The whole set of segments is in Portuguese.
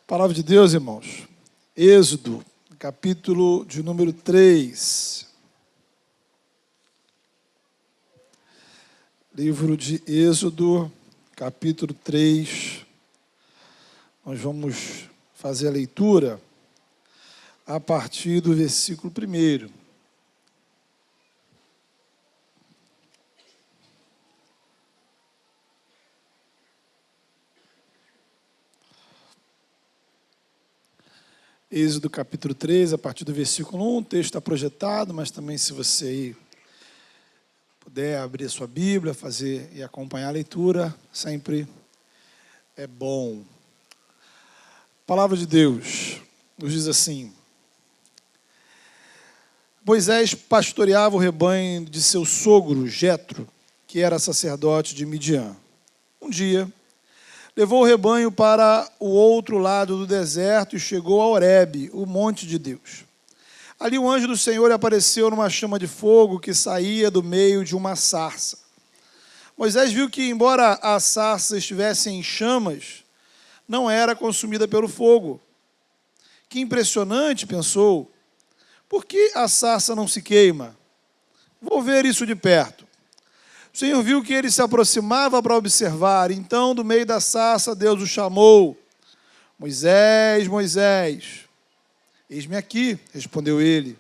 Palavra de Deus, irmãos. Êxodo, capítulo de número 3. Livro de Êxodo, capítulo 3. Nós vamos fazer a leitura a partir do versículo 1. Êxodo capítulo 3, a partir do versículo 1, o texto está projetado, mas também se você aí puder abrir a sua Bíblia, fazer e acompanhar a leitura, sempre é bom. A palavra de Deus nos diz assim: Moisés pastoreava o rebanho de seu sogro Jetro, que era sacerdote de Midian. Um dia, levou o rebanho para o outro lado do deserto e chegou a Horebe, o monte de Deus. Ali o anjo do Senhor apareceu numa chama de fogo que saía do meio de uma sarça. Moisés viu que, embora a sarça estivesse em chamas, não era consumida pelo fogo. Que impressionante, pensou. Por que a sarça não se queima? Vou ver isso de perto. O Senhor viu que ele se aproximava para observar. Então, do meio da sarça, Deus o chamou. Moisés, Moisés. Eis-me aqui, respondeu ele.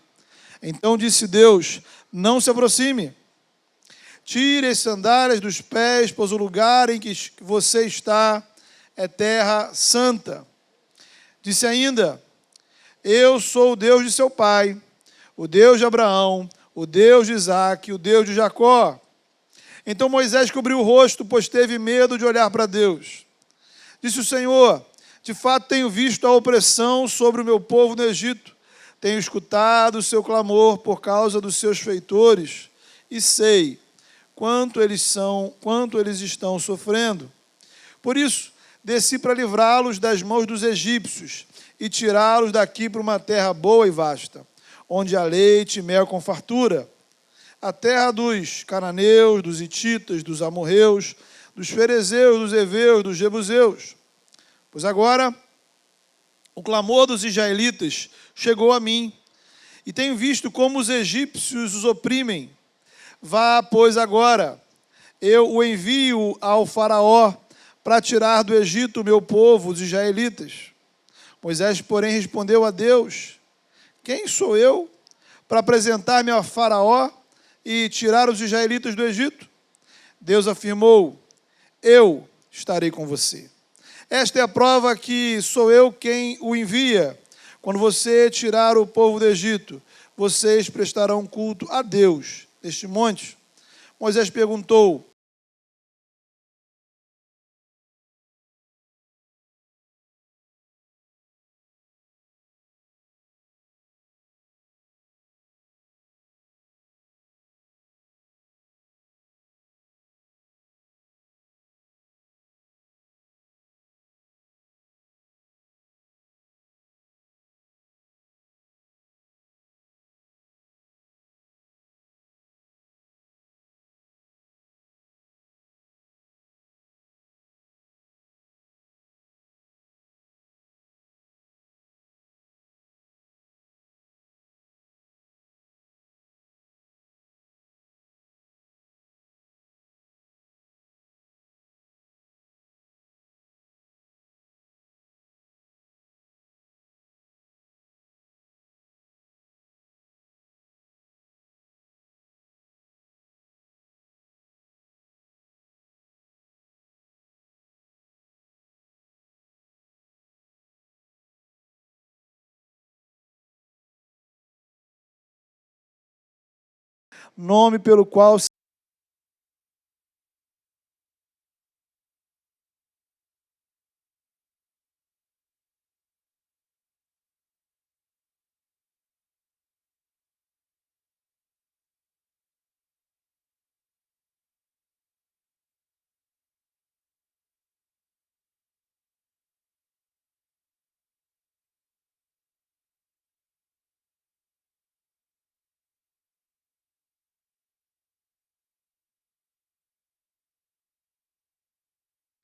Então disse Deus, não se aproxime. Tire as sandálias dos pés, pois o lugar em que você está é terra santa. Disse ainda, eu sou o Deus de seu pai, o Deus de Abraão, o Deus de Isaque, o Deus de Jacó. Então Moisés cobriu o rosto, pois teve medo de olhar para Deus. Disse o Senhor, de fato tenho visto a opressão sobre o meu povo no Egito. Tenho escutado o seu clamor por causa dos seus feitores e sei quanto eles estão sofrendo. Por isso, desci para livrá-los das mãos dos egípcios e tirá-los daqui para uma terra boa e vasta, onde há leite e mel com fartura. A terra dos cananeus, dos hititas, dos amorreus, dos ferezeus, dos heveus, dos jebuseus. Pois agora o clamor dos israelitas chegou a mim, e tenho visto como os egípcios os oprimem. Vá, pois, agora, eu o envio ao faraó para tirar do Egito o meu povo, os israelitas. Moisés, porém, respondeu a Deus, quem sou eu para apresentar-me ao faraó e tirar os israelitas do Egito? Deus afirmou, eu estarei com você. Esta é a prova que sou eu quem o envia. Quando você tirar o povo do Egito, vocês prestarão culto a Deus neste monte. Moisés perguntou, nome pelo qual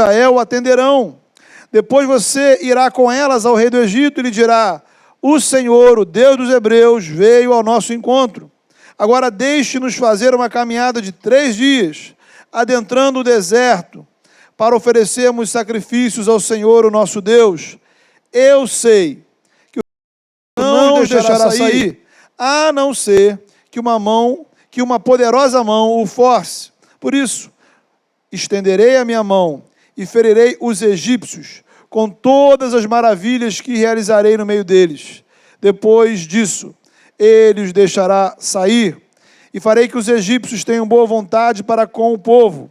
Israel o atenderão. Depois você irá com elas ao rei do Egito e lhe dirá: o Senhor, o Deus dos hebreus, veio ao nosso encontro. Agora deixe-nos fazer uma caminhada de 3 dias, adentrando o deserto, para oferecermos sacrifícios ao Senhor, o nosso Deus. Eu sei que o Senhor não nos deixará sair, a não ser que uma poderosa mão o force. Por isso, estenderei a minha mão e ferirei os egípcios com todas as maravilhas que realizarei no meio deles. Depois disso, ele os deixará sair, e farei que os egípcios tenham boa vontade para com o povo,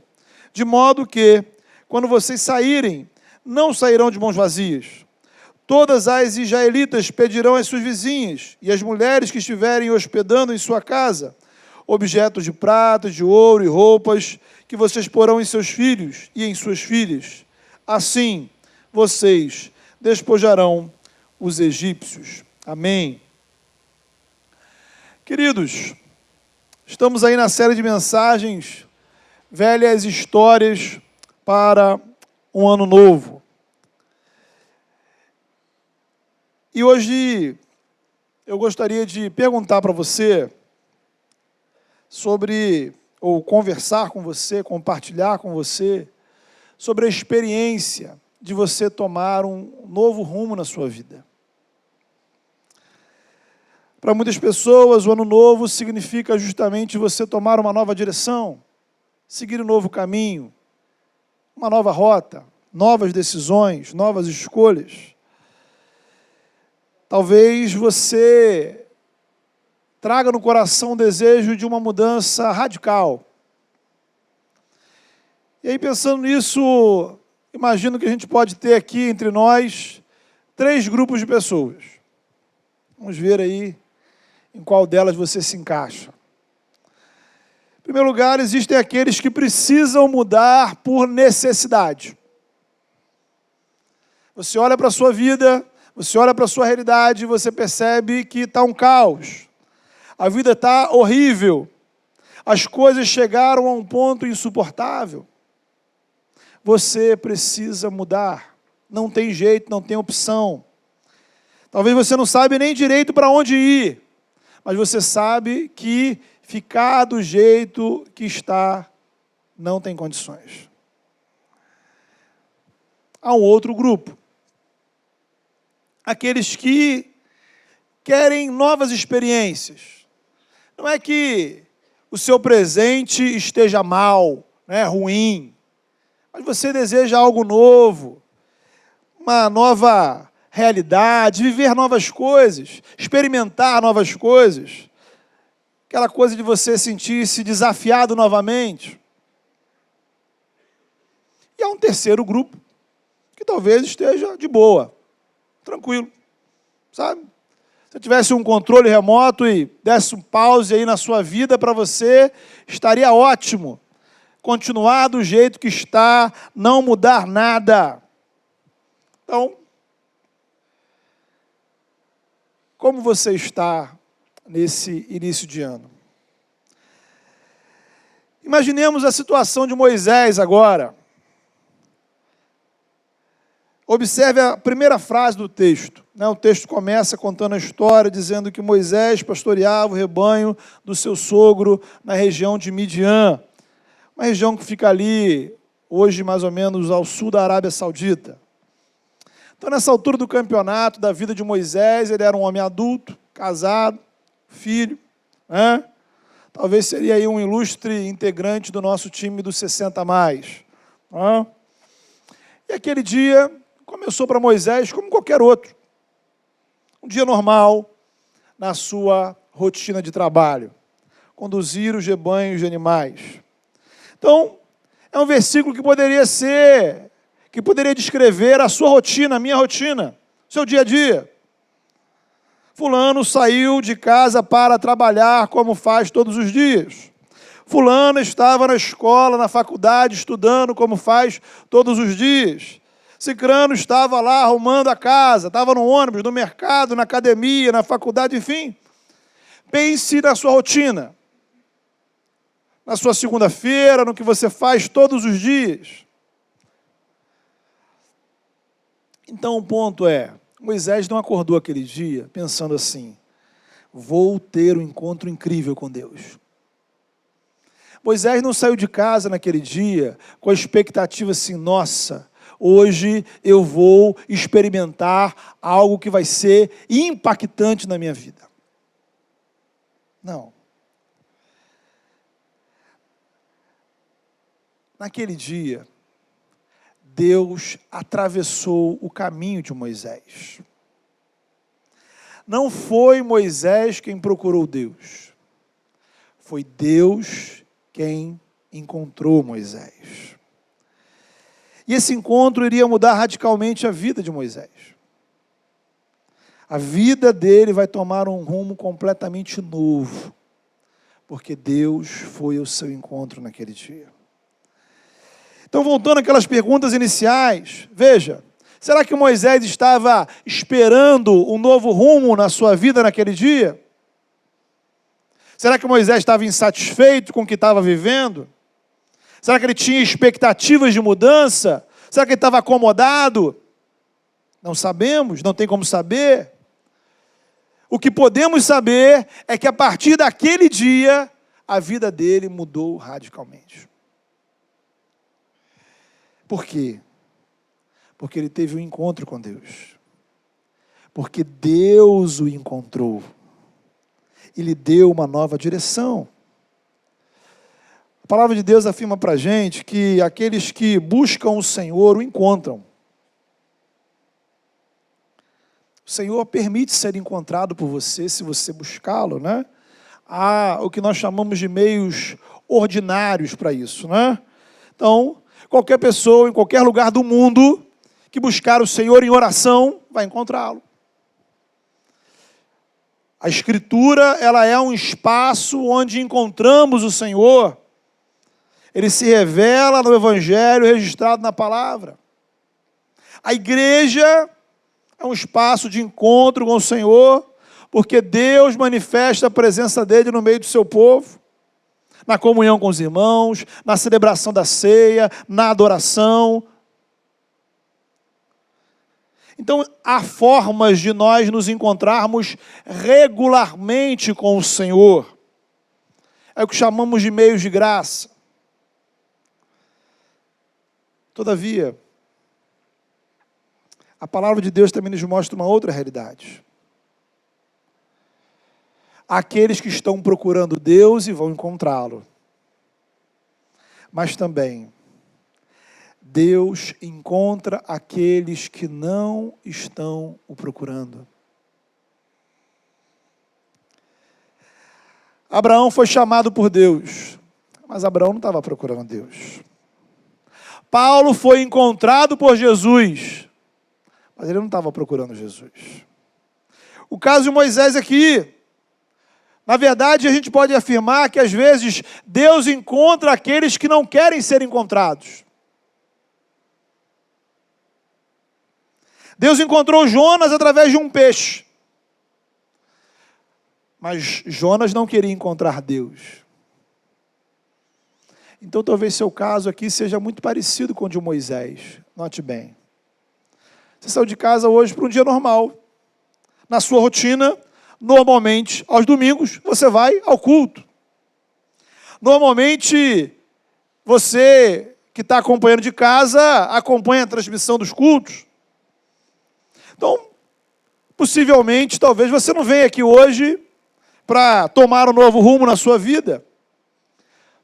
de modo que, quando vocês saírem, não sairão de mãos vazias. Todas as israelitas pedirão às suas vizinhas e às mulheres que estiverem hospedando em sua casa objetos de prata, de ouro e roupas que vocês porão em seus filhos e em suas filhas. Assim, vocês despojarão os egípcios. Amém. Queridos, estamos aí na série de mensagens, velhas histórias para um ano novo. E hoje eu gostaria de perguntar para você ou conversar com você, compartilhar com você, sobre a experiência de você tomar um novo rumo na sua vida. Para muitas pessoas, o ano novo significa justamente você tomar uma nova direção, seguir um novo caminho, uma nova rota, novas decisões, novas escolhas. Talvez você traga no coração o desejo de uma mudança radical. E aí, pensando nisso, imagino que a gente pode ter aqui entre nós 3 grupos de pessoas. Vamos ver aí em qual delas você se encaixa. Em primeiro lugar, existem aqueles que precisam mudar por necessidade. Você olha para a sua vida, você olha para a sua realidade e você percebe que está um caos. A vida está horrível. As coisas chegaram a um ponto insuportável. Você precisa mudar. Não tem jeito, não tem opção. Talvez você não sabe nem direito para onde ir, mas você sabe que ficar do jeito que está não tem condições. Há um outro grupo. Aqueles que querem novas experiências. Não é que o seu presente esteja mal, né, ruim, mas você deseja algo novo, uma nova realidade, viver novas coisas, experimentar novas coisas. Aquela coisa de você sentir-se desafiado novamente. E há um terceiro grupo que talvez esteja de boa, tranquilo, sabe? Se tivesse um controle remoto e desse um pause aí na sua vida para você, estaria ótimo. Continuar do jeito que está, não mudar nada. Então, como você está nesse início de ano? Imaginemos a situação de Moisés agora. Observe a primeira frase do texto. O texto começa contando a história, dizendo que Moisés pastoreava o rebanho do seu sogro na região de Midian, uma região que fica ali, hoje mais ou menos ao sul da Arábia Saudita. Então, nessa altura do campeonato da vida de Moisés, ele era um homem adulto, casado, filho, né? Talvez seria aí um ilustre integrante do nosso time dos 60 a mais. Né? E aquele dia começou para Moisés como qualquer outro. Um dia normal na sua rotina de trabalho. Conduzir os rebanhos de animais. Então, é um versículo que poderia descrever a sua rotina, a minha rotina, o seu dia a dia. Fulano saiu de casa para trabalhar como faz todos os dias. Fulano estava na escola, na faculdade, estudando como faz todos os dias. Cicrano estava lá arrumando a casa, estava no ônibus, no mercado, na academia, na faculdade, enfim. Pense na sua rotina, na sua segunda-feira, no que você faz todos os dias. Então o ponto é, Moisés não acordou aquele dia pensando assim, vou ter um encontro incrível com Deus. Moisés não saiu de casa naquele dia com a expectativa assim, nossa, hoje eu vou experimentar algo que vai ser impactante na minha vida. Não. Naquele dia, Deus atravessou o caminho de Moisés. Não foi Moisés quem procurou Deus. Foi Deus quem encontrou Moisés. E esse encontro iria mudar radicalmente a vida de Moisés. A vida dele vai tomar um rumo completamente novo, porque Deus foi ao seu encontro naquele dia. Então, voltando àquelas perguntas iniciais, veja, será que Moisés estava esperando um novo rumo na sua vida naquele dia? Será que Moisés estava insatisfeito com o que estava vivendo? Será que ele tinha expectativas de mudança? Será que ele estava acomodado? Não sabemos, não tem como saber. O que podemos saber é que a partir daquele dia, a vida dele mudou radicalmente. Por quê? Porque ele teve um encontro com Deus. Porque Deus o encontrou. E lhe deu uma nova direção. A palavra de Deus afirma para a gente que aqueles que buscam o Senhor o encontram. O Senhor permite ser encontrado por você, se você buscá-lo, né? Há o que nós chamamos de meios ordinários para isso, né? Então, qualquer pessoa, em qualquer lugar do mundo, que buscar o Senhor em oração, vai encontrá-lo. A Escritura, ela é um espaço onde encontramos o Senhor. Ele se revela no Evangelho registrado na Palavra. A igreja é um espaço de encontro com o Senhor, porque Deus manifesta a presença dele no meio do seu povo, na comunhão com os irmãos, na celebração da ceia, na adoração. Então, há formas de nós nos encontrarmos regularmente com o Senhor. É o que chamamos de meios de graça. Todavia, a palavra de Deus também nos mostra uma outra realidade. Aqueles que estão procurando Deus e vão encontrá-lo. Mas também, Deus encontra aqueles que não estão o procurando. Abraão foi chamado por Deus, mas Abraão não estava procurando Deus. Paulo foi encontrado por Jesus, mas ele não estava procurando Jesus. O caso de Moisés aqui, na verdade, a gente pode afirmar que às vezes Deus encontra aqueles que não querem ser encontrados. Deus encontrou Jonas através de um peixe. Mas Jonas não queria encontrar Deus. Então talvez seu caso aqui seja muito parecido com o de Moisés. Note bem. Você saiu de casa hoje para um dia normal. Na sua rotina, normalmente, aos domingos, você vai ao culto. Normalmente, você que está acompanhando de casa, acompanha a transmissão dos cultos. Então, possivelmente, talvez você não venha aqui hoje para tomar um novo rumo na sua vida.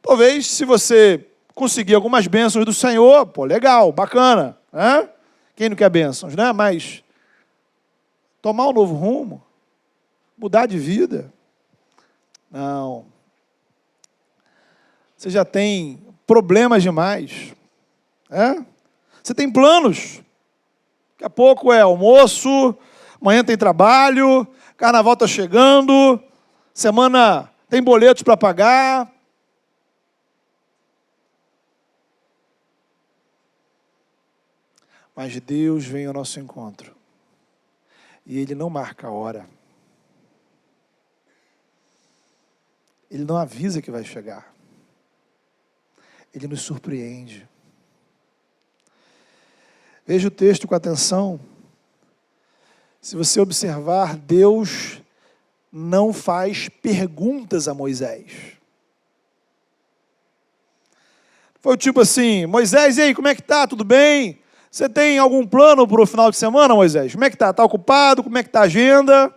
Talvez, se você conseguir algumas bênçãos do Senhor, pô, legal, bacana, né? Quem não quer bênçãos, né? Mas tomar um novo rumo, mudar de vida, não. Você já tem problemas demais, né? Você tem planos. Daqui a pouco é almoço, amanhã tem trabalho, carnaval está chegando, semana tem boletos para pagar. Mas Deus vem ao nosso encontro. E Ele não marca a hora. Ele não avisa que vai chegar. Ele nos surpreende. Veja o texto com atenção. Se você observar, Deus não faz perguntas a Moisés. Foi tipo assim: Moisés, e aí, como é que tá? Tudo bem? Você tem algum plano para o final de semana, Moisés? Como é que tá? Está ocupado? Como é que tá a agenda?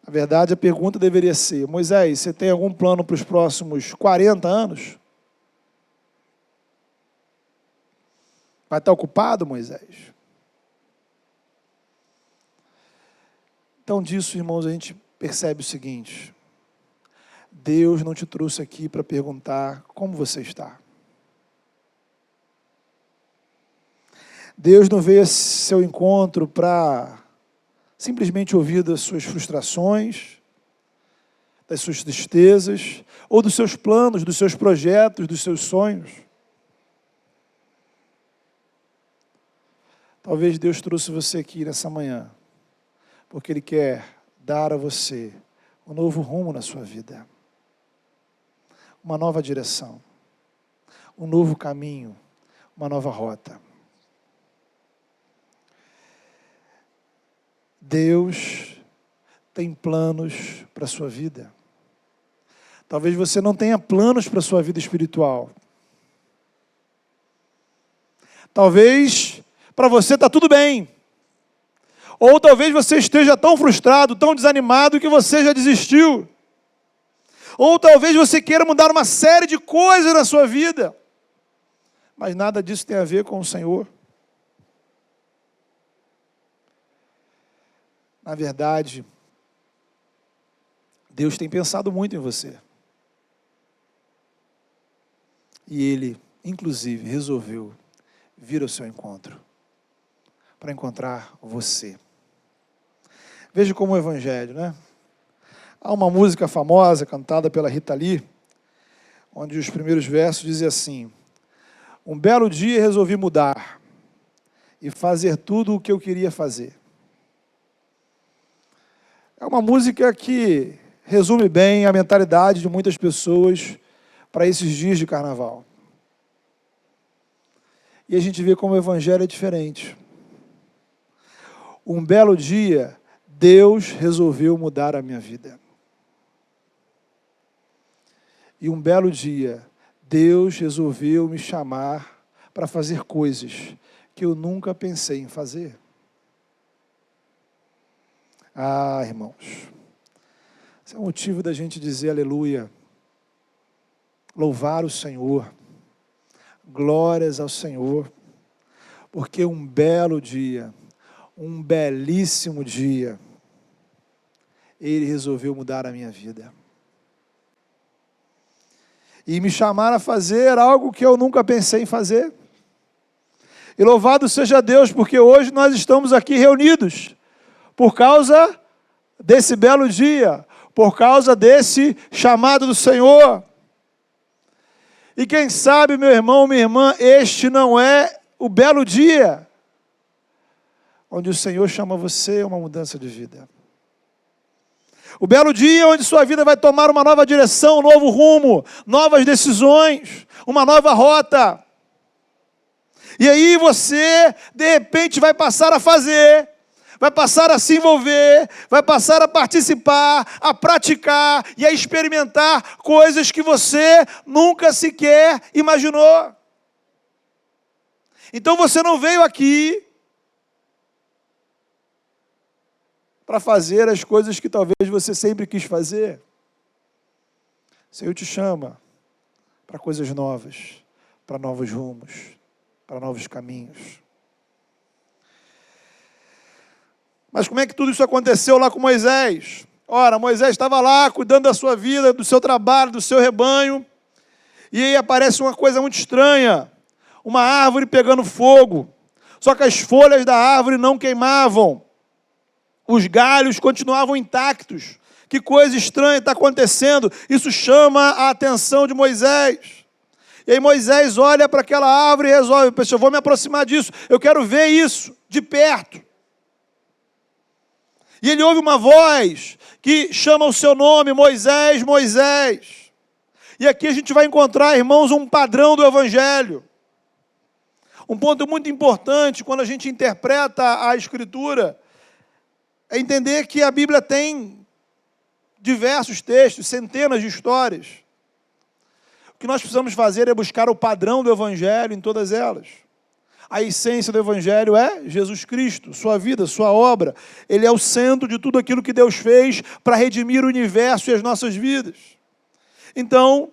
Na verdade, a pergunta deveria ser: Moisés, você tem algum plano para os próximos 40 anos? Vai estar ocupado, Moisés? Então, disso, irmãos, a gente percebe o seguinte: Deus não te trouxe aqui para perguntar como você está. Deus não veio a seu encontro para simplesmente ouvir das suas frustrações, das suas tristezas, ou dos seus planos, dos seus projetos, dos seus sonhos. Talvez Deus trouxe você aqui nessa manhã, porque Ele quer dar a você um novo rumo na sua vida, uma nova direção, um novo caminho, uma nova rota. Deus tem planos para a sua vida. Talvez você não tenha planos para a sua vida espiritual. Talvez para você está tudo bem. Ou talvez você esteja tão frustrado, tão desanimado que você já desistiu. Ou talvez você queira mudar uma série de coisas na sua vida. Mas nada disso tem a ver com o Senhor. Na verdade, Deus tem pensado muito em você. E Ele, inclusive, resolveu vir ao seu encontro para encontrar você. Veja como o Evangelho, né? Há uma música famosa cantada pela Rita Lee, onde os primeiros versos dizem assim: um belo dia resolvi mudar e fazer tudo o que eu queria fazer. É uma música que resume bem a mentalidade de muitas pessoas para esses dias de carnaval. E a gente vê como o Evangelho é diferente. Um belo dia, Deus resolveu mudar a minha vida. E um belo dia, Deus resolveu me chamar para fazer coisas que eu nunca pensei em fazer. Ah, irmãos, esse é o motivo da gente dizer aleluia, louvar o Senhor, glórias ao Senhor, porque um belo dia, um belíssimo dia, Ele resolveu mudar a minha vida. E me chamar a fazer algo que eu nunca pensei em fazer. E louvado seja Deus, porque hoje nós estamos aqui reunidos, por causa desse belo dia, por causa desse chamado do Senhor. E quem sabe, meu irmão, minha irmã, este não é o belo dia onde o Senhor chama você a uma mudança de vida. O belo dia onde sua vida vai tomar uma nova direção, um novo rumo, novas decisões, uma nova rota. E aí você, de repente, vai passar a fazer, vai passar a se envolver, vai passar a participar, a praticar e a experimentar coisas que você nunca sequer imaginou. Então você não veio aqui para fazer as coisas que talvez você sempre quis fazer. O Senhor te chama para coisas novas, para novos rumos, para novos caminhos. Mas como é que tudo isso aconteceu lá com Moisés? Ora, Moisés estava lá cuidando da sua vida, do seu trabalho, do seu rebanho, e aí aparece uma coisa muito estranha, uma árvore pegando fogo, só que as folhas da árvore não queimavam, os galhos continuavam intactos. Que coisa estranha está acontecendo? Isso chama a atenção de Moisés. E aí Moisés olha para aquela árvore e resolve: eu vou me aproximar disso, eu quero ver isso de perto. E ele ouve uma voz que chama o seu nome: Moisés, Moisés. E aqui a gente vai encontrar, irmãos, um padrão do Evangelho. Um ponto muito importante quando a gente interpreta a Escritura é entender que a Bíblia tem diversos textos, centenas de histórias. O que nós precisamos fazer é buscar o padrão do Evangelho em todas elas. A essência do Evangelho é Jesus Cristo, sua vida, sua obra. Ele é o centro de tudo aquilo que Deus fez para redimir o universo e as nossas vidas. Então,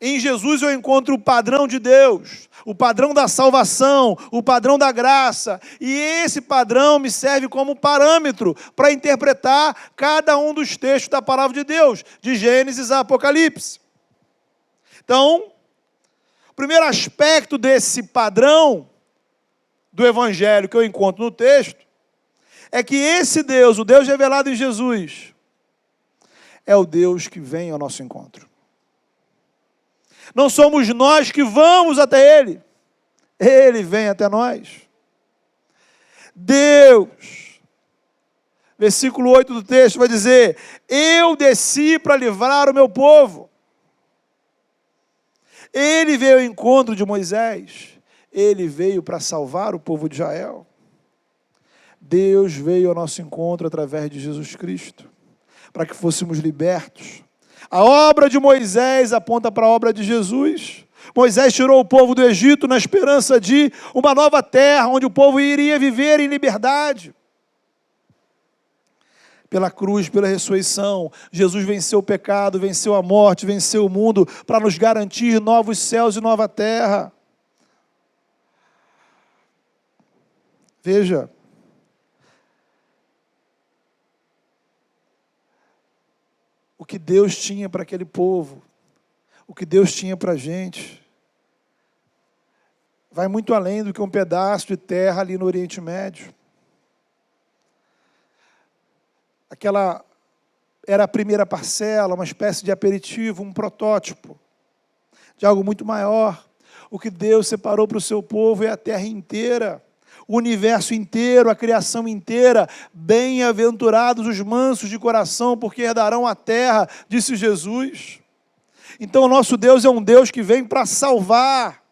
em Jesus eu encontro o padrão de Deus, o padrão da salvação, o padrão da graça, e esse padrão me serve como parâmetro para interpretar cada um dos textos da palavra de Deus, de Gênesis a Apocalipse. Então, o primeiro aspecto desse padrão do Evangelho que eu encontro no texto, é que esse Deus, o Deus revelado em Jesus, é o Deus que vem ao nosso encontro. Não somos nós que vamos até Ele. Ele vem até nós. Deus, versículo 8 do texto vai dizer, eu desci para livrar o meu povo. Ele veio ao encontro de Moisés. Ele veio para salvar o povo de Israel. Deus veio ao nosso encontro através de Jesus Cristo, para que fôssemos libertos. A obra de Moisés aponta para a obra de Jesus. Moisés tirou o povo do Egito na esperança de uma nova terra, onde o povo iria viver em liberdade. Pela cruz, pela ressurreição, Jesus venceu o pecado, venceu a morte, venceu o mundo, para nos garantir novos céus e nova terra. Veja, o que Deus tinha para aquele povo, o que Deus tinha para a gente, vai muito além do que um pedaço de terra ali no Oriente Médio. Aquela era a primeira parcela, uma espécie de aperitivo, um protótipo de algo muito maior. O que Deus separou para o seu povo é a terra inteira, o universo inteiro, a criação inteira. Bem-aventurados os mansos de coração, porque herdarão a terra, disse Jesus. Então o nosso Deus é um Deus que vem para salvar.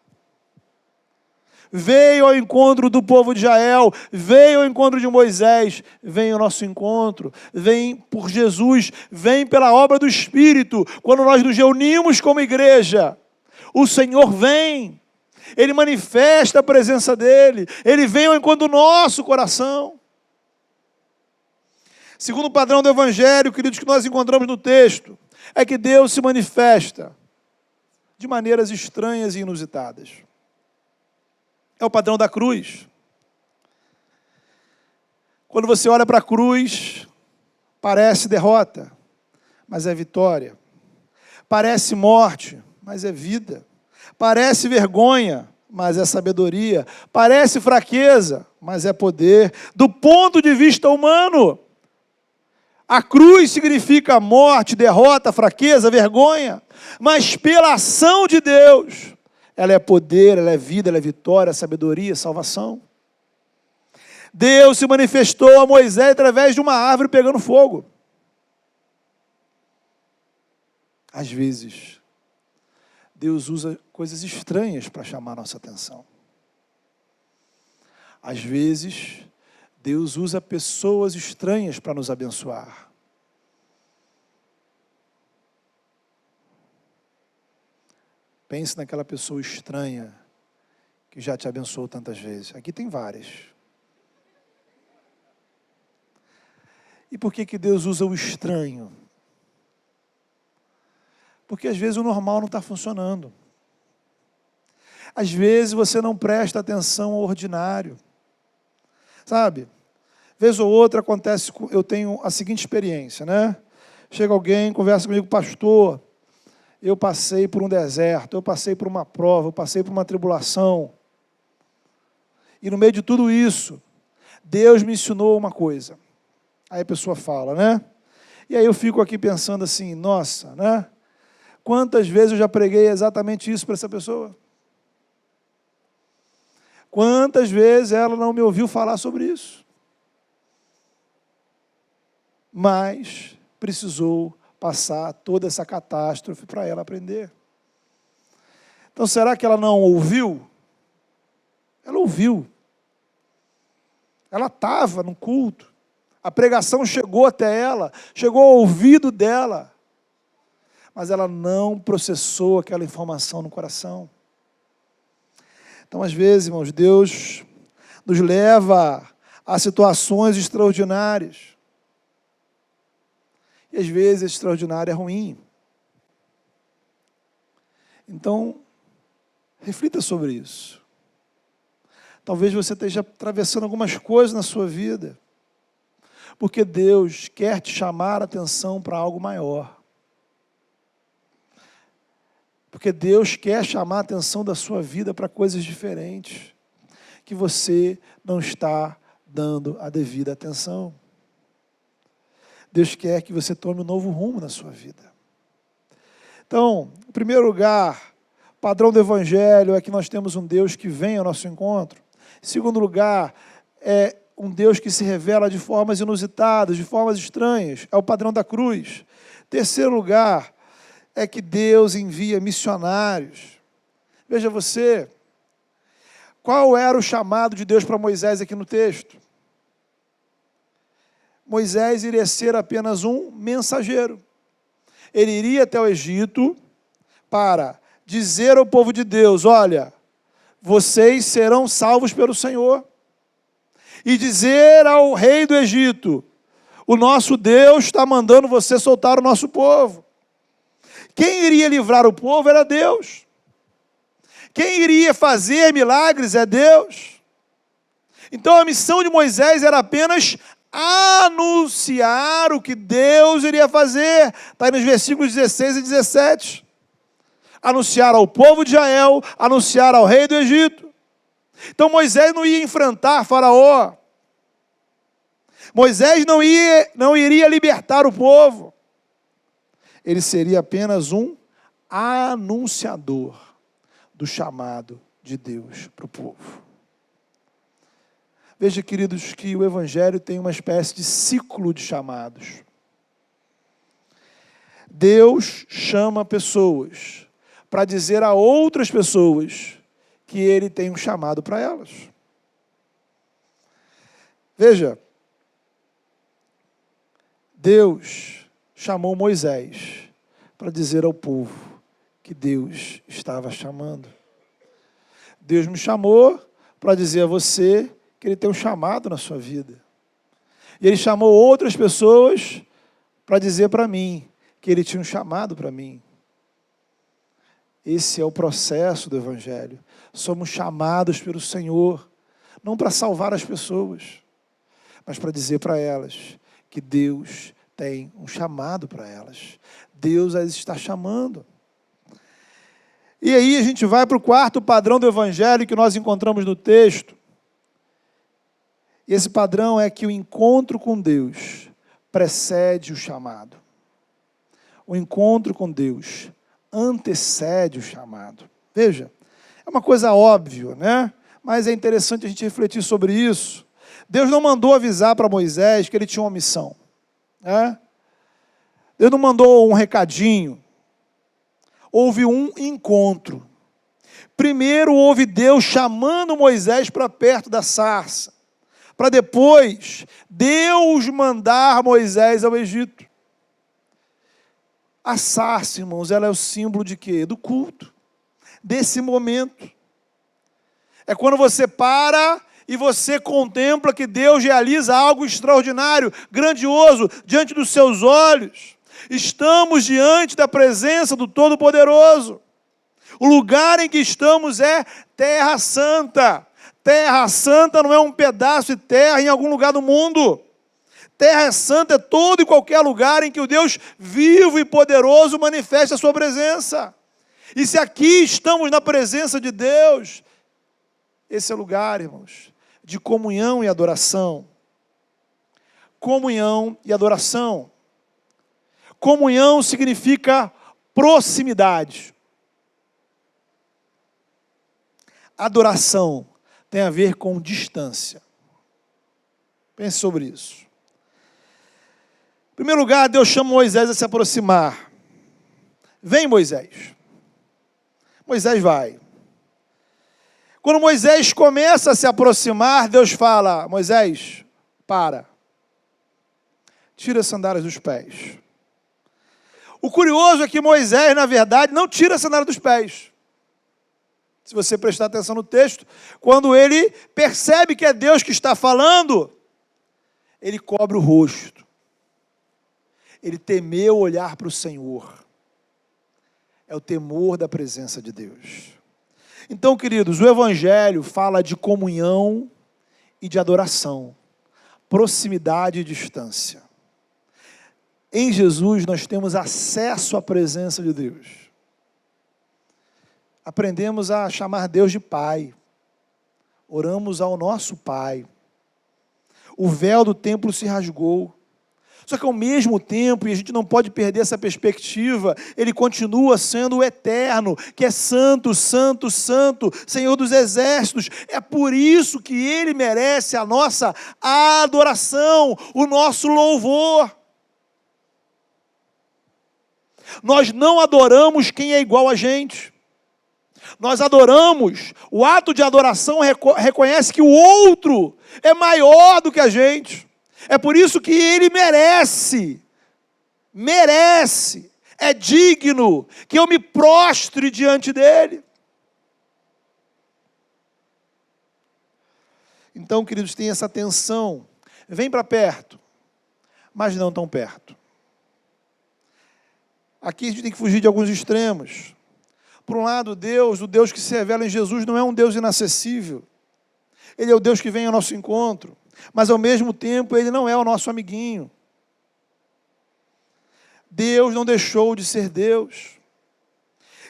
Veio ao encontro do povo de Israel, veio ao encontro de Moisés, vem ao nosso encontro, vem por Jesus, vem pela obra do Espírito. Quando nós nos reunimos como igreja, o Senhor vem, Ele manifesta a presença dEle, Ele vem ao encontro do nosso coração. Segundo o padrão do Evangelho, queridos, que nós encontramos no texto, é que Deus se manifesta de maneiras estranhas e inusitadas. É o padrão da cruz. Quando você olha para a cruz, parece derrota, mas é vitória. Parece morte, mas é vida. Parece vergonha, mas é sabedoria. Parece fraqueza, mas é poder. Do ponto de vista humano, a cruz significa morte, derrota, fraqueza, vergonha. Mas pela ação de Deus, ela é poder, ela é vida, ela é vitória, sabedoria, salvação. Deus se manifestou a Moisés através de uma árvore pegando fogo. Às vezes, Deus usa coisas estranhas para chamar a nossa atenção. Às vezes, Deus usa pessoas estranhas para nos abençoar. Pense naquela pessoa estranha que já te abençoou tantas vezes. Aqui tem várias. E por que Deus usa o estranho? Porque às vezes o normal não está funcionando. Às vezes você não presta atenção ao ordinário. Sabe? Vez ou outra acontece, eu tenho a seguinte experiência, né? Chega alguém, conversa comigo, pastor, eu passei por um deserto, eu passei por uma prova, eu passei por uma tribulação. E no meio de tudo isso, Deus me ensinou uma coisa. Aí a pessoa fala, né? E aí eu fico aqui pensando assim, nossa, né? Quantas vezes eu já preguei exatamente isso para essa pessoa? Quantas vezes ela não me ouviu falar sobre isso? Mas precisou passar toda essa catástrofe para ela aprender. Então, será que ela não ouviu? Ela ouviu. Ela estava no culto. A pregação chegou até ela, chegou ao ouvido dela. Mas ela não processou aquela informação no coração. Então, às vezes, irmãos, Deus nos leva a situações extraordinárias. E às vezes esse extraordinário é ruim. Então, reflita sobre isso. Talvez você esteja atravessando algumas coisas na sua vida, porque Deus quer te chamar a atenção para algo maior. Porque Deus quer chamar a atenção da sua vida para coisas diferentes, que você não está dando a devida atenção. Deus quer que você tome um novo rumo na sua vida. Então, em primeiro lugar, o padrão do Evangelho é que nós temos um Deus que vem ao nosso encontro. Em segundo lugar, é um Deus que se revela de formas inusitadas, de formas estranhas. É o padrão da cruz. Em terceiro lugar, é que Deus envia missionários. Veja você, qual era o chamado de Deus para Moisés aqui no texto? Moisés iria ser apenas um mensageiro. Ele iria até o Egito para dizer ao povo de Deus, olha, vocês serão salvos pelo Senhor. E dizer ao rei do Egito, o nosso Deus está mandando você soltar o nosso povo. Quem iria livrar o povo era Deus. Quem iria fazer milagres é Deus. Então a missão de Moisés era apenas anunciar o que Deus iria fazer. Está aí nos versículos 16 e 17. Anunciar ao povo de Israel, anunciar ao rei do Egito. Então Moisés não ia enfrentar Faraó. Moisés não iria libertar o povo. Ele seria apenas um anunciador do chamado de Deus para o povo. Veja, queridos, que o Evangelho tem uma espécie de ciclo de chamados. Deus chama pessoas para dizer a outras pessoas que Ele tem um chamado para elas. Veja, Deus chamou Moisés para dizer ao povo que Deus estava chamando. Deus me chamou para dizer a você que Ele tem um chamado na sua vida. E Ele chamou outras pessoas para dizer para mim que Ele tinha um chamado para mim. Esse é o processo do Evangelho. Somos chamados pelo Senhor, não para salvar as pessoas, mas para dizer para elas que Deus tem um chamado para elas. Deus as está chamando. E aí a gente vai para o quarto padrão do Evangelho que nós encontramos no texto. E esse padrão é que o encontro com Deus precede o chamado. O encontro com Deus antecede o chamado. Veja, é uma coisa óbvia, né? Mas é interessante a gente refletir sobre isso. Deus não mandou avisar para Moisés que ele tinha uma missão, né? Deus não mandou um recadinho. Houve um encontro. Primeiro houve Deus chamando Moisés para perto da sarça, para depois Deus mandar Moisés ao Egito. A sarça, irmãos, ela é o símbolo de quê? Do culto, desse momento. É quando você para e você contempla que Deus realiza algo extraordinário, grandioso, diante dos seus olhos. Estamos diante da presença do Todo-Poderoso. O lugar em que estamos é Terra Santa. Terra Santa não é um pedaço de terra em algum lugar do mundo. Terra Santa é todo e qualquer lugar em que o Deus vivo e poderoso manifesta a sua presença. E se aqui estamos na presença de Deus, esse é o lugar, irmãos, de comunhão e adoração. Comunhão e adoração. Comunhão significa proximidade. Adoração tem a ver com distância. Pense sobre isso. Em primeiro lugar, Deus chama Moisés a se aproximar. Vem, Moisés. Moisés vai. Quando Moisés começa a se aproximar, Deus fala: Moisés, para. Tira as sandálias dos pés. O curioso é que Moisés, na verdade, não tira a sandália dos pés. Se você prestar atenção no texto, quando ele percebe que é Deus que está falando, ele cobre o rosto. Ele temeu olhar para o Senhor. É o temor da presença de Deus. Então, queridos, o Evangelho fala de comunhão e de adoração, proximidade e distância. Em Jesus nós temos acesso à presença de Deus. Aprendemos a chamar Deus de Pai. Oramos ao nosso Pai. O véu do templo se rasgou. Só que ao mesmo tempo, e a gente não pode perder essa perspectiva, Ele continua sendo o eterno, que é santo, santo, santo, Senhor dos exércitos. É por isso que Ele merece a nossa adoração, o nosso louvor. Nós não adoramos quem é igual a gente. Nós adoramos, o ato de adoração reconhece que o outro é maior do que a gente. É por isso que ele merece, é digno que eu me prostre diante dele. Então, queridos, tem essa tensão. Vem para perto, mas não tão perto. Aqui a gente tem que fugir de alguns extremos. Por um lado, o Deus que se revela em Jesus não é um Deus inacessível. Ele é o Deus que vem ao nosso encontro. Mas, ao mesmo tempo, Ele não é o nosso amiguinho. Deus não deixou de ser Deus.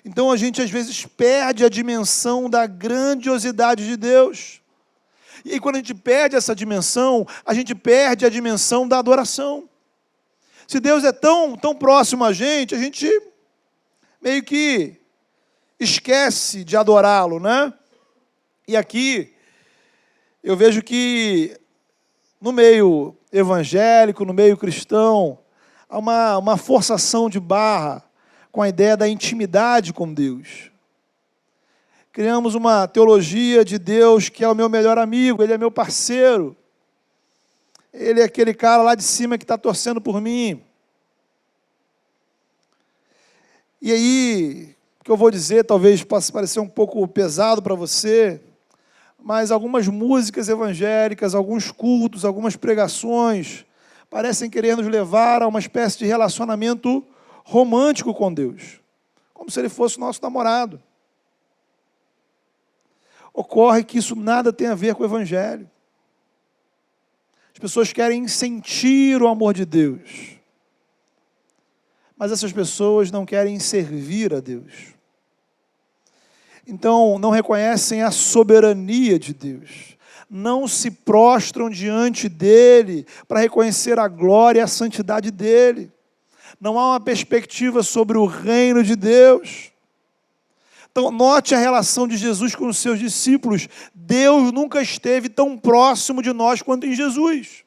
Então, a gente, às vezes, perde a dimensão da grandiosidade de Deus. E aí, quando a gente perde essa dimensão, a gente perde a dimensão da adoração. Se Deus é tão próximo a gente meio que esquece de adorá-lo, né? E aqui, eu vejo que no meio evangélico, no meio cristão, há uma forçação de barra com a ideia da intimidade com Deus. Criamos uma teologia de Deus que é o meu melhor amigo, Ele é meu parceiro. Ele é aquele cara lá de cima que está torcendo por mim. E aí, o que eu vou dizer talvez possa parecer um pouco pesado para você, mas algumas músicas evangélicas, alguns cultos, algumas pregações, parecem querer nos levar a uma espécie de relacionamento romântico com Deus, como se Ele fosse nosso namorado. Ocorre que isso nada tem a ver com o Evangelho. As pessoas querem sentir o amor de Deus, mas essas pessoas não querem servir a Deus. Então, não reconhecem a soberania de Deus, não se prostram diante dEle para reconhecer a glória e a santidade dEle. Não há uma perspectiva sobre o reino de Deus. Então, note a relação de Jesus com os seus discípulos. Deus nunca esteve tão próximo de nós quanto em Jesus.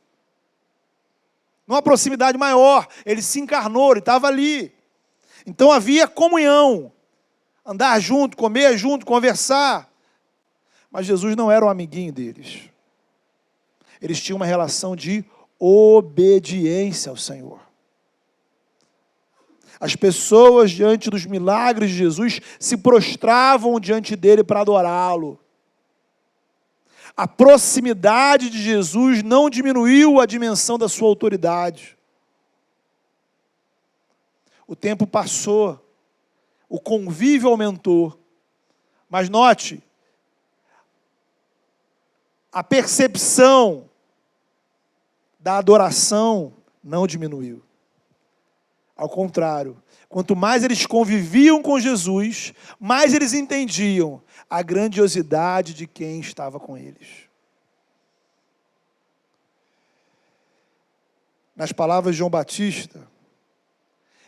Numa proximidade maior, Ele se encarnou, Ele estava ali. Então havia comunhão, andar junto, comer junto, conversar. Mas Jesus não era o amiguinho deles. Eles tinham uma relação de obediência ao Senhor. As pessoas, diante dos milagres de Jesus, se prostravam diante dele para adorá-lo. A proximidade de Jesus não diminuiu a dimensão da sua autoridade. O tempo passou, o convívio aumentou, mas note, a percepção da adoração não diminuiu. Ao contrário, quanto mais eles conviviam com Jesus, mais eles entendiam a grandiosidade de quem estava com eles. Nas palavras de João Batista,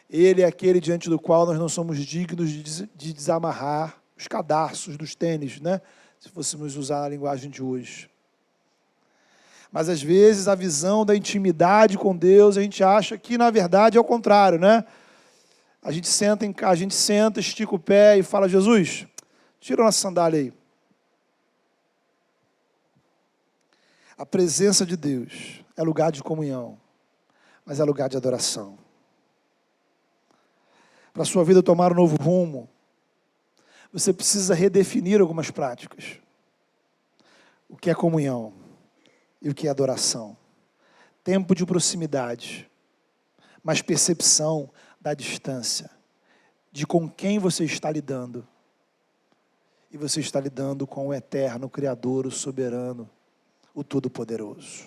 ele é aquele diante do qual nós não somos dignos de desamarrar os cadarços dos tênis, né? Se fôssemos usar a linguagem de hoje. Mas às vezes a visão da intimidade com Deus, a gente acha que na verdade é o contrário, né? A gente senta, estica o pé e fala: Jesus, tira nossa sandália aí. A presença de Deus é lugar de comunhão, mas é lugar de adoração. Para a sua vida tomar um novo rumo, você precisa redefinir algumas práticas. O que é comunhão e o que é adoração. Tempo de proximidade, mas percepção da distância, de com quem você está lidando. E você está lidando com o eterno, o Criador, o soberano, o Todo-Poderoso.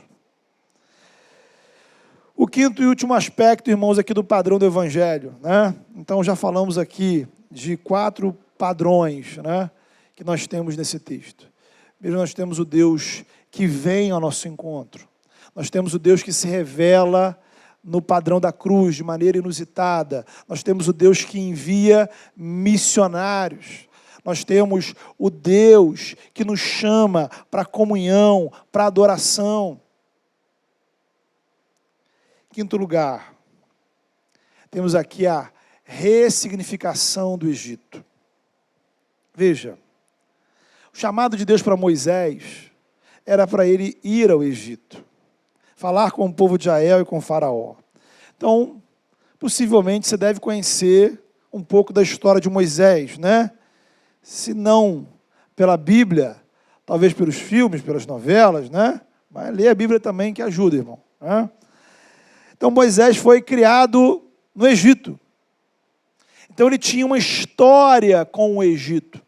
O quinto e último aspecto, irmãos, aqui do padrão do Evangelho, né? Então já falamos aqui de 4 padrões, né, que nós temos nesse texto. Primeiro, nós temos o Deus que vem ao nosso encontro. Nós temos o Deus que se revela no padrão da cruz, de maneira inusitada. Nós temos o Deus que envia missionários. Nós temos o Deus que nos chama para comunhão, para adoração. Quinto lugar, temos aqui a ressignificação do Egito. Veja, o chamado de Deus para Moisés era para ele ir ao Egito, falar com o povo de Israel e com o faraó. Então, possivelmente você deve conhecer um pouco da história de Moisés, né? Se não pela Bíblia, talvez pelos filmes, pelas novelas, né? Mas ler a Bíblia também que ajuda, irmão, né? Então Moisés foi criado no Egito. Então ele tinha uma história com o Egito.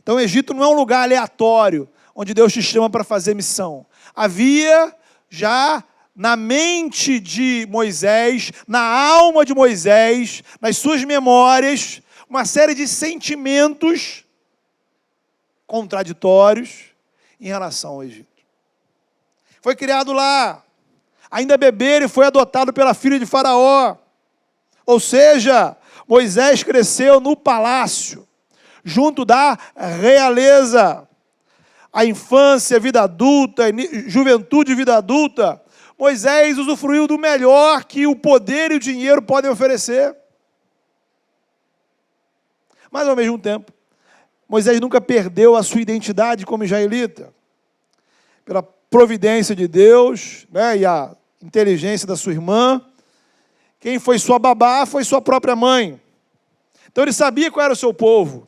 Então o Egito não é um lugar aleatório, onde Deus te chama para fazer missão. Havia já na mente de Moisés, na alma de Moisés, nas suas memórias, uma série de sentimentos contraditórios em relação ao Egito. Foi criado lá, ainda bebê, ele foi adotado pela filha de Faraó. Ou seja, Moisés cresceu no palácio, junto da realeza. A infância, vida adulta, juventude e vida adulta, Moisés usufruiu do melhor que o poder e o dinheiro podem oferecer. Mas, ao mesmo tempo, Moisés nunca perdeu a sua identidade como israelita. Pela providência de Deus, né, e a inteligência da sua irmã, quem foi sua babá foi sua própria mãe. Então ele sabia qual era o seu povo.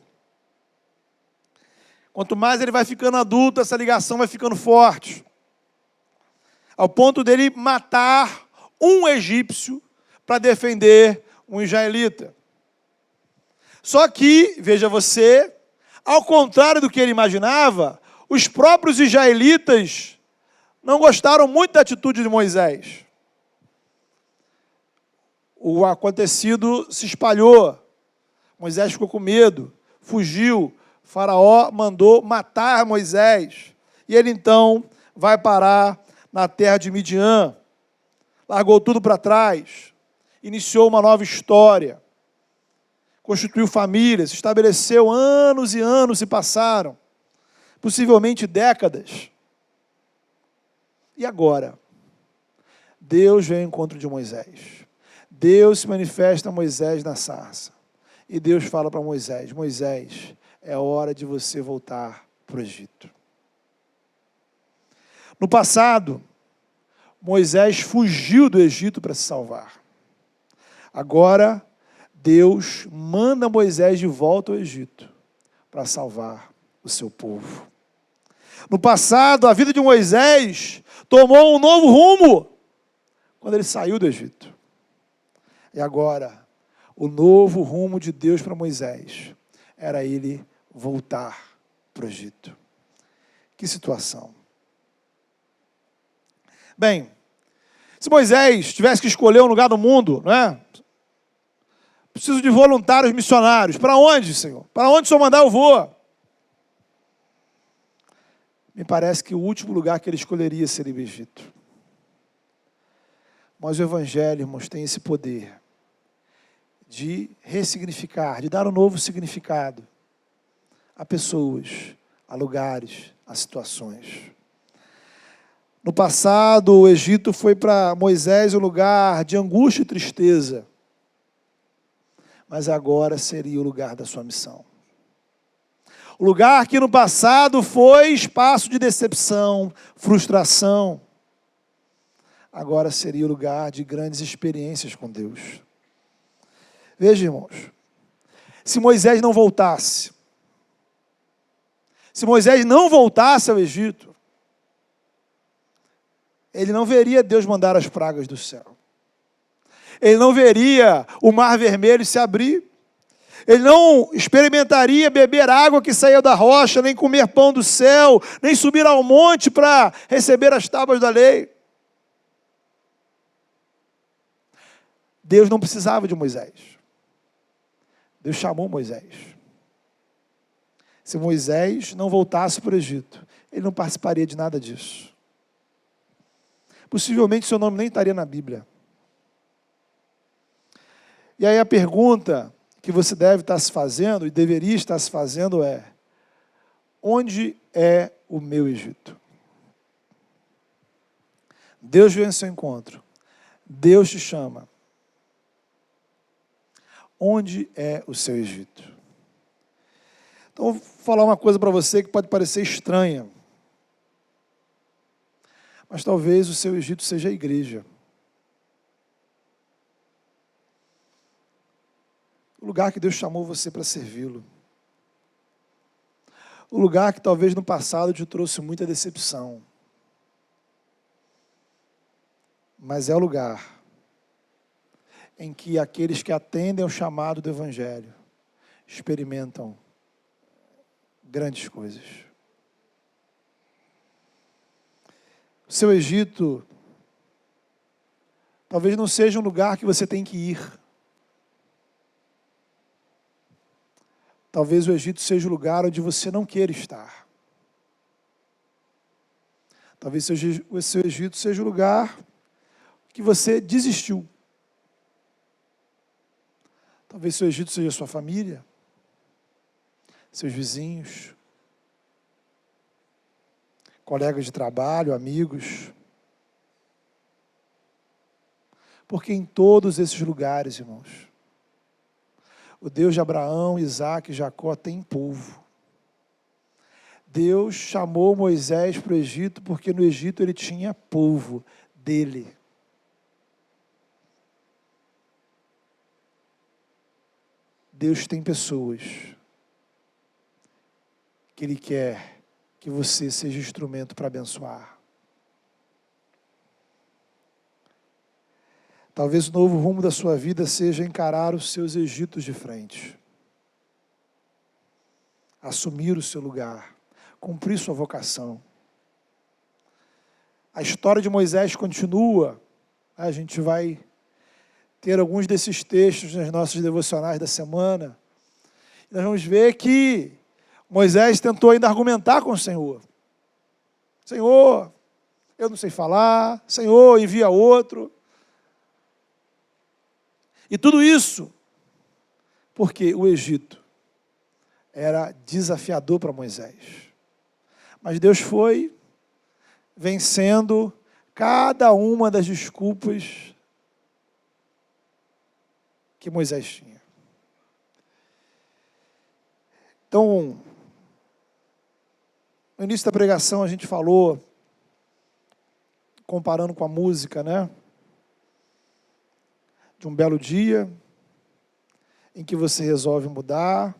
Quanto mais ele vai ficando adulto, essa ligação vai ficando forte. Ao ponto dele matar um egípcio para defender um israelita. Só que, veja você, ao contrário do que ele imaginava, os próprios israelitas não gostaram muito da atitude de Moisés. O acontecido se espalhou. Moisés ficou com medo, fugiu. Faraó mandou matar Moisés. E ele então vai parar na terra de Midian. Largou tudo para trás. Iniciou uma nova história. Constituiu família, se estabeleceu, anos e anos se passaram. Possivelmente décadas. E agora? Deus vem ao encontro de Moisés. Deus se manifesta a Moisés na sarça. E Deus fala para Moisés: Moisés, é hora de você voltar para o Egito. No passado, Moisés fugiu do Egito para se salvar. Agora, Deus manda Moisés de volta ao Egito para salvar o seu povo. No passado, a vida de Moisés tomou um novo rumo quando ele saiu do Egito. E agora, o novo rumo de Deus para Moisés era ele voltar para o Egito. Que situação. Bem, se Moisés tivesse que escolher um lugar no mundo, né? Preciso de voluntários missionários. Para onde, Senhor? Para onde o Senhor mandar, eu vou. Me parece que o último lugar que ele escolheria seria o Egito. Mas o Evangelho, irmãos, tem esse poder de ressignificar, de dar um novo significado a pessoas, a lugares, a situações. No passado, o Egito foi para Moisés um lugar de angústia e tristeza, mas agora seria o lugar da sua missão. O lugar que no passado foi espaço de decepção, frustração, agora seria o lugar de grandes experiências com Deus. Veja, irmãos, se Moisés não voltasse ao Egito, ele não veria Deus mandar as pragas do céu. Ele não veria o mar vermelho se abrir. Ele não experimentaria beber água que saía da rocha, nem comer pão do céu, nem subir ao monte para receber as tábuas da lei. Deus não precisava de Moisés. Deus chamou Moisés. Se Moisés não voltasse para o Egito, ele não participaria de nada disso. Possivelmente seu nome nem estaria na Bíblia. E aí a pergunta que você deve estar se fazendo, e deveria estar se fazendo é: onde é o meu Egito? Deus vem ao seu encontro. Deus te chama. Onde é o seu Egito? Então, vou falar uma coisa para você que pode parecer estranha. Mas talvez o seu Egito seja a igreja. O lugar que Deus chamou você para servi-lo. O lugar que talvez no passado te trouxe muita decepção. Mas é o lugar em que aqueles que atendem ao chamado do Evangelho experimentam grandes coisas. O seu Egito talvez não seja um lugar que você tem que ir. Talvez o Egito seja o lugar onde você não queira estar. Talvez o seu Egito seja o lugar que você desistiu. Talvez o seu Egito seja a sua família, seus vizinhos, colegas de trabalho, amigos. Porque em todos esses lugares, irmãos, o Deus de Abraão, Isaque e Jacó tem povo. Deus chamou Moisés para o Egito porque no Egito ele tinha povo dele. Deus tem pessoas que Ele quer que você seja instrumento para abençoar. Talvez o novo rumo da sua vida seja encarar os seus Egitos de frente. Assumir o seu lugar. Cumprir sua vocação. A história de Moisés continua. A gente vai ter alguns desses textos nas nossas devocionais da semana. Nós vamos ver que Moisés tentou ainda argumentar com o Senhor. Senhor, eu não sei falar. Senhor, envia outro. E tudo isso porque o Egito era desafiador para Moisés. Mas Deus foi vencendo cada uma das desculpas que Moisés tinha. Então, no início da pregação a gente falou, comparando com a música, né? De um belo dia em que você resolve mudar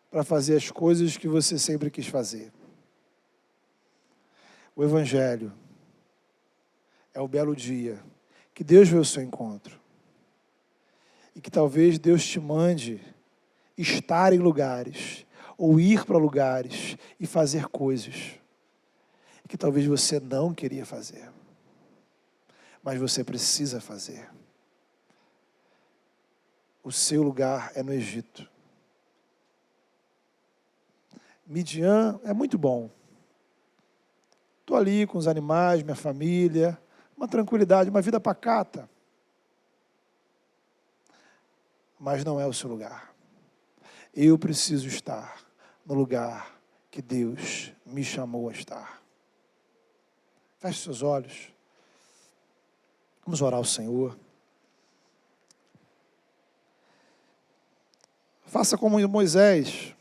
para fazer as coisas que você sempre quis fazer. O Evangelho é o belo dia que Deus veio ao seu encontro e que talvez Deus te mande estar em lugares ou ir para lugares e fazer coisas que talvez você não queria fazer, mas você precisa fazer. O seu lugar é no Egito. Midian é muito bom. Estou ali com os animais, minha família, uma tranquilidade, uma vida pacata. Mas não é o seu lugar. Eu preciso estar no lugar que Deus me chamou a estar. Feche seus olhos. Vamos orar ao Senhor. Faça como Moisés.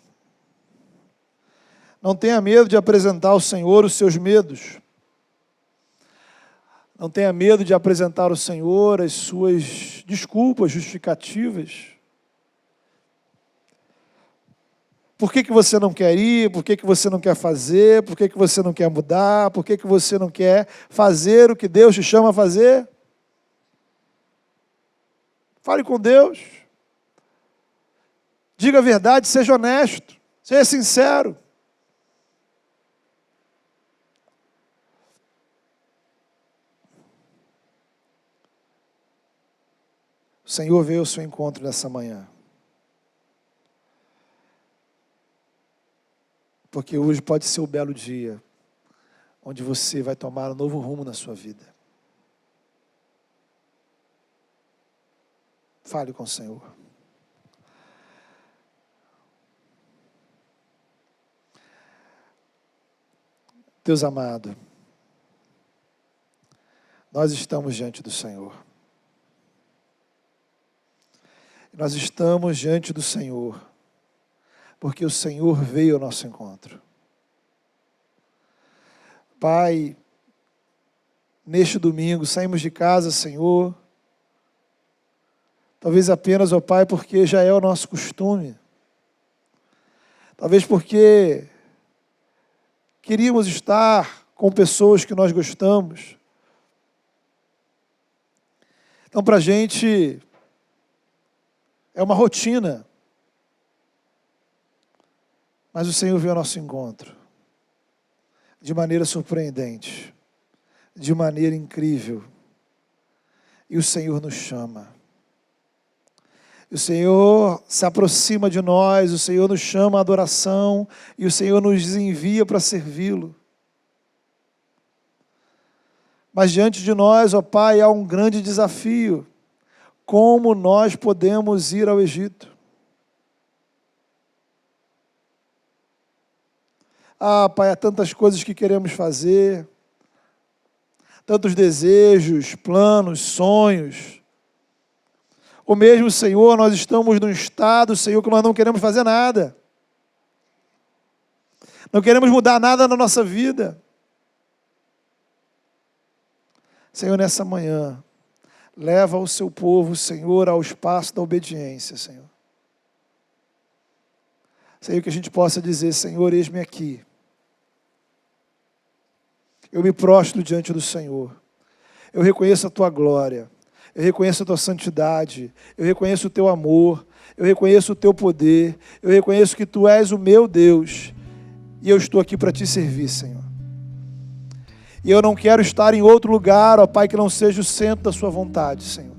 Não tenha medo de apresentar ao Senhor os seus medos. Não tenha medo de apresentar ao Senhor as suas desculpas, justificativas. Por que você não quer ir? Por que você não quer fazer? Por que você não quer mudar? Por que você não quer fazer o que Deus te chama a fazer? Fale com Deus. Diga a verdade, seja honesto, seja sincero. O Senhor veio ao seu encontro nessa manhã. Porque hoje pode ser o belo dia onde você vai tomar um novo rumo na sua vida. Fale com o Senhor. Deus amado, nós estamos diante do Senhor. Nós estamos diante do Senhor, porque o Senhor veio ao nosso encontro. Pai, neste domingo saímos de casa, Senhor, talvez apenas, ó Pai, porque já é o nosso costume. Talvez porque queríamos estar com pessoas que nós gostamos. Então, para a gente, é uma rotina. Mas o Senhor veio ao nosso encontro de maneira surpreendente, de maneira incrível. E o Senhor nos chama. O Senhor se aproxima de nós, o Senhor nos chama à adoração e o Senhor nos envia para servi-lo. Mas diante de nós, ó Pai, há um grande desafio. Como nós podemos ir ao Egito? Ah, Pai, há tantas coisas que queremos fazer, tantos desejos, planos, sonhos. Ou mesmo, Senhor, nós estamos num estado, Senhor, que nós não queremos fazer nada. Não queremos mudar nada na nossa vida. Senhor, nessa manhã, leva o seu povo, Senhor, ao espaço da obediência, Senhor. Senhor, que a gente possa dizer, Senhor, eis-me aqui. Eu me prostro diante do Senhor. Eu reconheço a tua glória. Eu reconheço a tua santidade. Eu reconheço o teu amor. Eu reconheço o teu poder. Eu reconheço que tu és o meu Deus. E eu estou aqui para te servir, Senhor. E eu não quero estar em outro lugar, ó Pai, que não seja o centro da sua vontade, Senhor.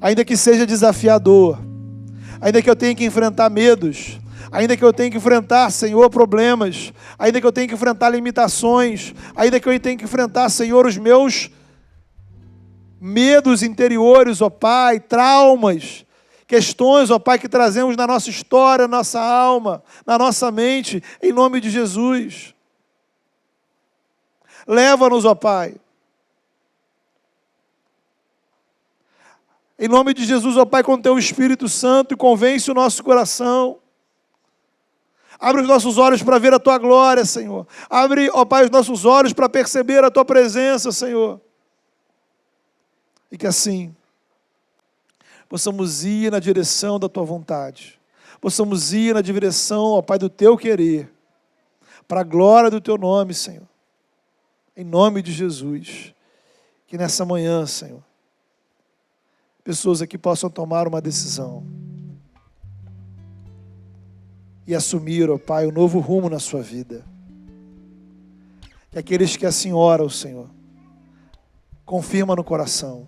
Ainda que seja desafiador, ainda que eu tenha que enfrentar medos, ainda que eu tenha que enfrentar, Senhor, problemas, ainda que eu tenha que enfrentar limitações, ainda que eu tenha que enfrentar, Senhor, os meus medos interiores, ó Pai, traumas, questões, ó Pai, que trazemos na nossa história, na nossa alma, na nossa mente, em nome de Jesus. Leva-nos, ó Pai. Em nome de Jesus, ó Pai, com teu Espírito Santo, e convence o nosso coração. Abre os nossos olhos para ver a tua glória, Senhor. Abre, ó Pai, os nossos olhos para perceber a tua presença, Senhor. E que assim possamos ir na direção da tua vontade. Possamos ir na direção, ó Pai, do teu querer. Para a glória do teu nome, Senhor. Em nome de Jesus. Que nessa manhã, Senhor, pessoas aqui possam tomar uma decisão. E assumir, ó Pai, um novo rumo na sua vida. Que aqueles que assim oram, Senhor, confirma no coração.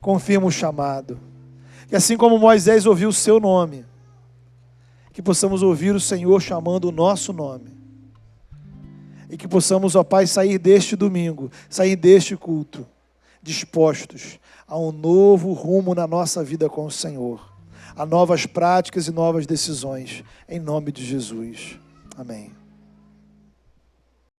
Confirma o chamado. Que assim como Moisés ouviu o seu nome, que possamos ouvir o Senhor chamando o nosso nome. E que possamos, ó Pai, sair deste domingo, sair deste culto, dispostos a um novo rumo na nossa vida com o Senhor. A novas práticas e novas decisões. Em nome de Jesus. Amém.